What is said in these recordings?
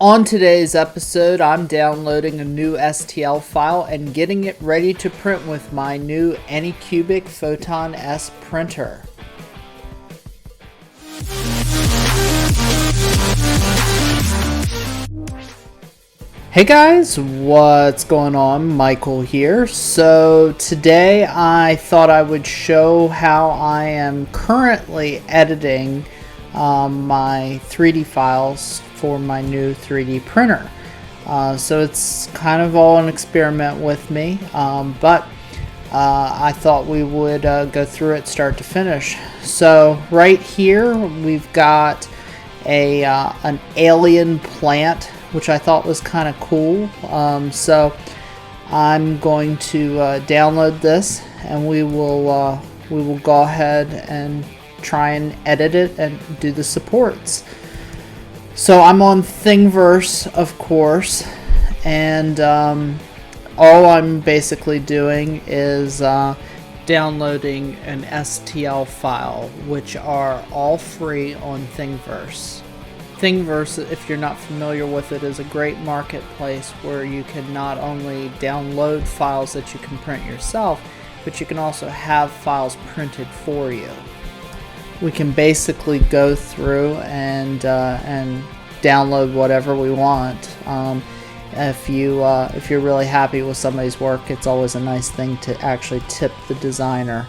On today's episode, I'm downloading a new STL file and getting it ready to print with my new Anycubic Photon S printer. Hey guys, what's going on? Michael here. So today I thought I would show how I am currently editing my 3D files for my new 3D printer. So it's kind of all an experiment with me, but I thought we would go through it start to finish. So right here we've got an alien plant, which I thought was kind of cool. So I'm going to download this, and we will go ahead and try and edit it and do the supports. So I'm on Thingiverse, of course, and all I'm basically doing is downloading an STL file, which are all free on Thingiverse. Thingiverse, if you're not familiar with it, is a great marketplace where you can not only download files that you can print yourself, but you can also have files printed for you. We can basically go through and download whatever we want. If you're really happy with somebody's work, it's always a nice thing to actually tip the designer.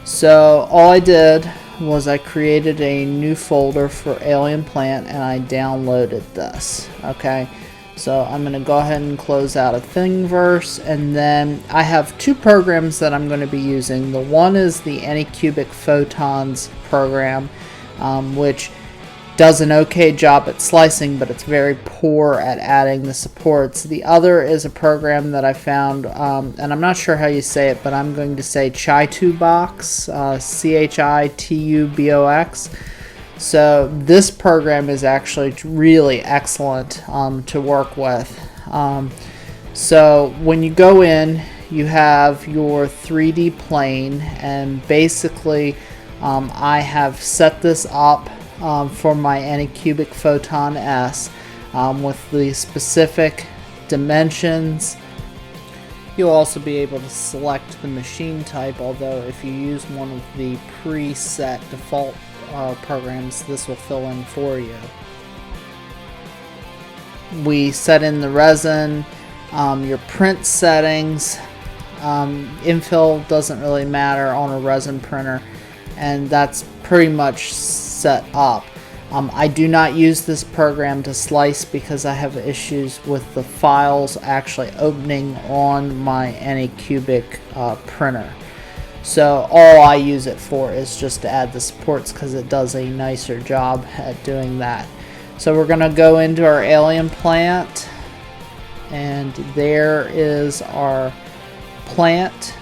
So all I did was I created a new folder for Alien Plant and I downloaded this. Okay, so I'm going to go ahead and close out of Thingiverse, and then I have two programs that I'm going to be using. The one is the Anycubic Photons program, which does an okay job at slicing, but it's very poor at adding the supports. The other is a program that I found, and I'm not sure how you say it, but I'm going to say ChiTuBox, ChiTuBox. So this program is actually really excellent to work with. So when you go in, you have your 3D plane, and basically I have set this up for my Anycubic Photon S with the specific dimensions. You'll also be able to select the machine type, although if you use one of the preset default programs, this will fill in for you. We set in the resin, your print settings. Infill doesn't really matter on a resin printer, and that's pretty much set up. I do not use this program to slice because I have issues with the files actually opening on my Anycubic printer. So all I use it for is just to add the supports because it does a nicer job at doing that. So we're going to go into our alien plant, and there is our plant.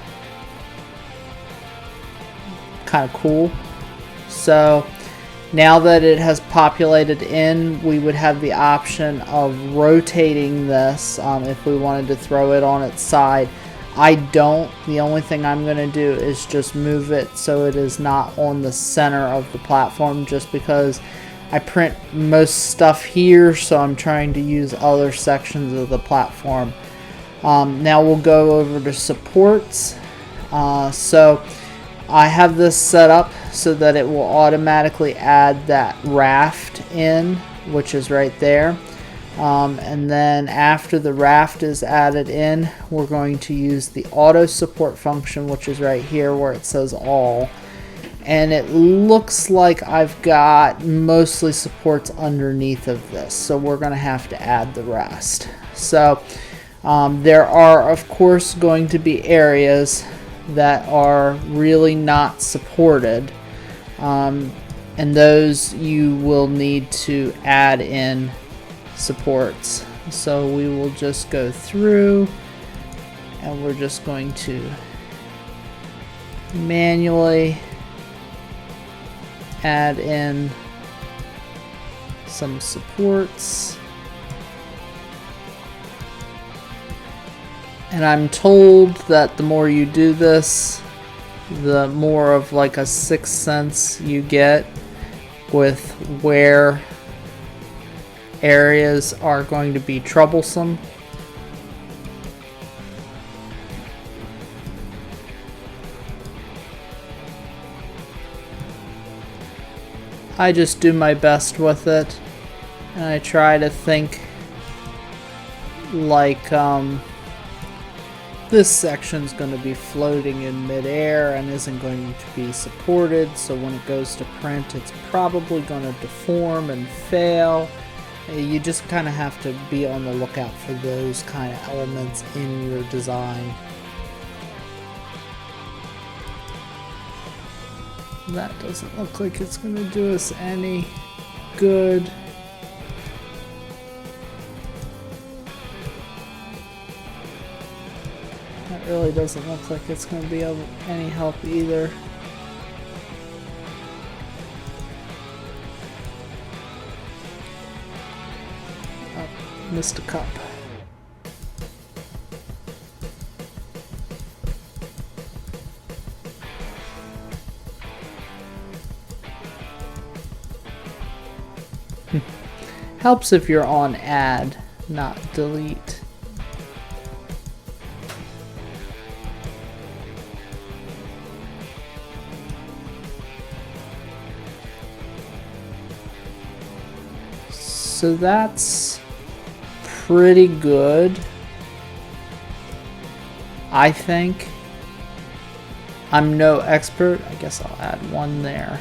Kind of cool. So now that it has populated in, we would have the option of rotating this if we wanted to throw it on its side. I don't. The only thing I'm going to do is just move it so it is not on the center of the platform, just because I print most stuff here, so I'm trying to use other sections of the platform. Now we'll go over to supports. So I have this set up so that it will automatically add that raft in, which is right there. And then after the raft is added in, we're going to use the auto support function, which is right here where it says all. And it looks like I've got mostly supports underneath of this, so we're going to have to add the rest. So there are, of course, going to be areas that are really not supported, and those you will need to add in supports. So we will just go through, and we're just going to manually add in some supports. And I'm told that the more you do this, the more of like a sixth sense you get with where areas are going to be troublesome. I just do my best with it, and I try to think like this section's going to be floating in midair and isn't going to be supported, so when it goes to print it's probably going to deform and fail. You just kind of have to be on the lookout for those kind of elements in your design. That doesn't look like it's going to do us any good. That really doesn't look like it's going to be of any help either. Oh, missed a cup. Helps if you're on add, not delete. So that's pretty good, I think. I'm no expert. I guess I'll add one there.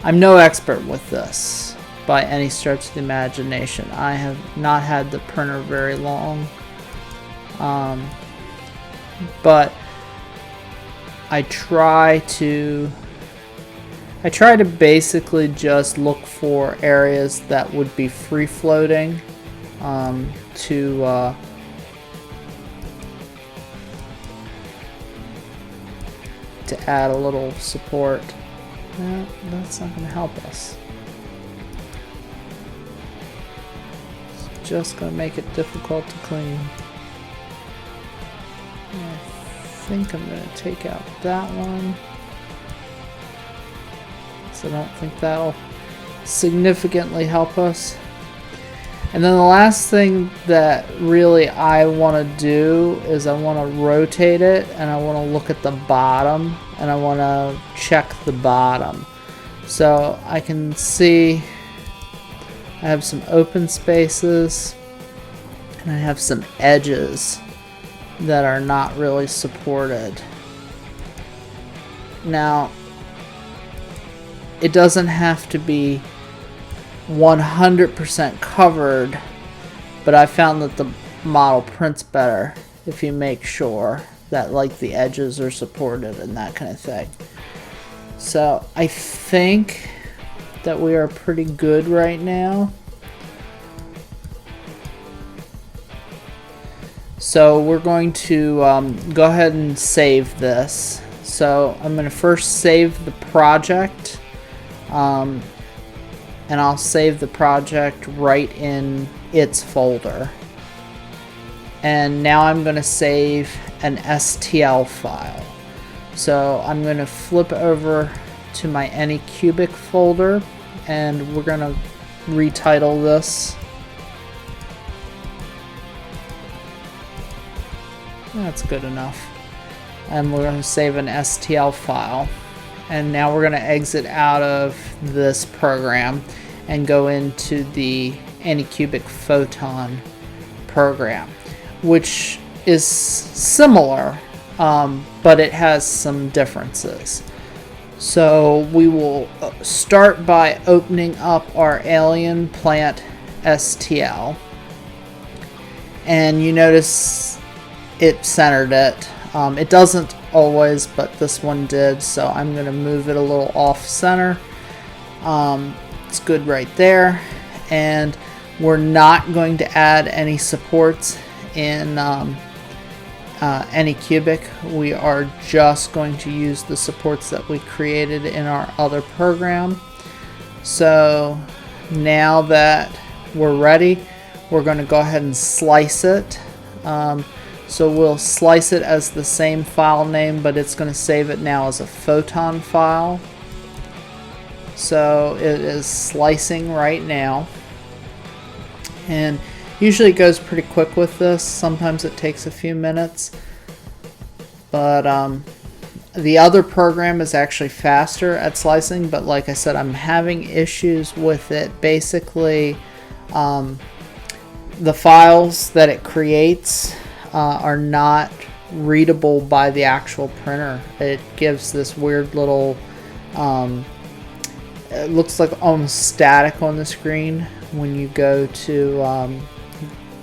I'm no expert with this by any stretch of the imagination. I have not had the printer very long, but I try to basically just look for areas that would be free floating to add a little support. No, that's not going to help us. It's just going to make it difficult to clean. I think I'm going to take out that one. So I don't think that'll significantly help us. And then the last thing that really I want to do is I want to rotate it, and I want to look at the bottom, and I want to check the bottom. So I can see I have some open spaces and I have some edges that are not really supported. Now, it doesn't have to be 100% covered, but I found that the model prints better if you make sure that like the edges are supported and that kind of thing. So I think that we are pretty good right now. So we're going to go ahead and save this. So I'm going to first save the project. And I'll save the project right in its folder. And now I'm going to save an STL file. So I'm going to flip over to my Anycubic folder, and we're going to retitle this. That's good enough. And we're going to save an STL file. And now we're going to exit out of this program and go into the Anycubic Photon program, which is similar, but it has some differences. So we will start by opening up our alien plant STL. And you notice it centered it. It doesn't always, but this one did, so I'm going to move it a little off center. It's good right there, and we're not going to add any supports in Anycubic. We are just going to use the supports that we created in our other program. So now that we're ready, we're going to go ahead and slice it. So we'll slice it as the same file name, but it's going to save it now as a photon file. So it is slicing right now. And usually it goes pretty quick with this. Sometimes it takes a few minutes. But the other program is actually faster at slicing, but like I said, I'm having issues with it. Basically, the files that it creates are not readable by the actual printer. It gives this weird little, it looks like almost static on the screen when you go to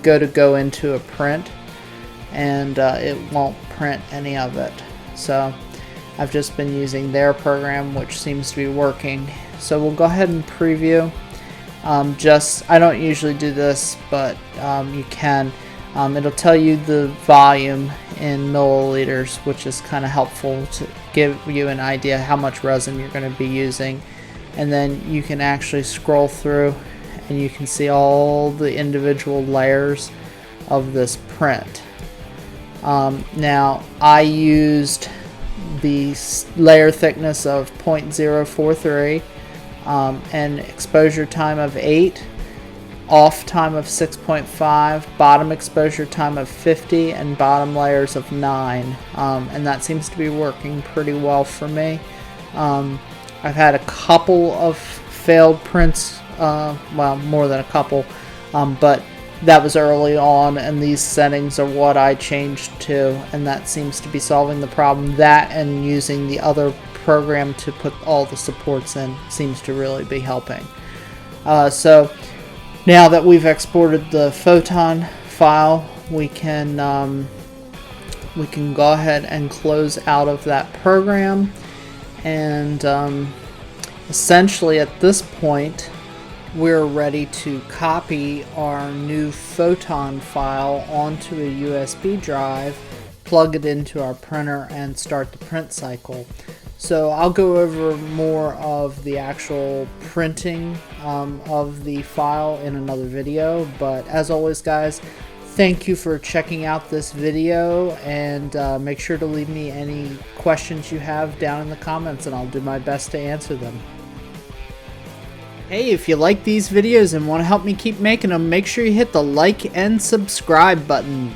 go into a print, and it won't print any of it. So I've just been using their program, which seems to be working. So we'll go ahead and preview. I don't usually do this, but you can. It'll tell you the volume in milliliters, which is kind of helpful to give you an idea how much resin you're going to be using. And then you can actually scroll through and you can see all the individual layers of this print. Now I used the layer thickness of 0.043 and exposure time of 8, off time of 6.5, bottom exposure time of 50, and bottom layers of 9, and that seems to be working pretty well for me. I've had a couple of failed prints, well, more than a couple, but that was early on, and these settings are what I changed to, and that seems to be solving the problem. That and using the other program to put all the supports in seems to really be helping. So now that we've exported the Photon file, we can go ahead and close out of that program, and essentially at this point we're ready to copy our new Photon file onto a USB drive, plug it into our printer, and start the print cycle. So I'll go over more of the actual printing of the file in another video, but as always guys, thank you for checking out this video, and make sure to leave me any questions you have down in the comments and I'll do my best to answer them. Hey, if you like these videos and want to help me keep making them, make sure you hit the like and subscribe button.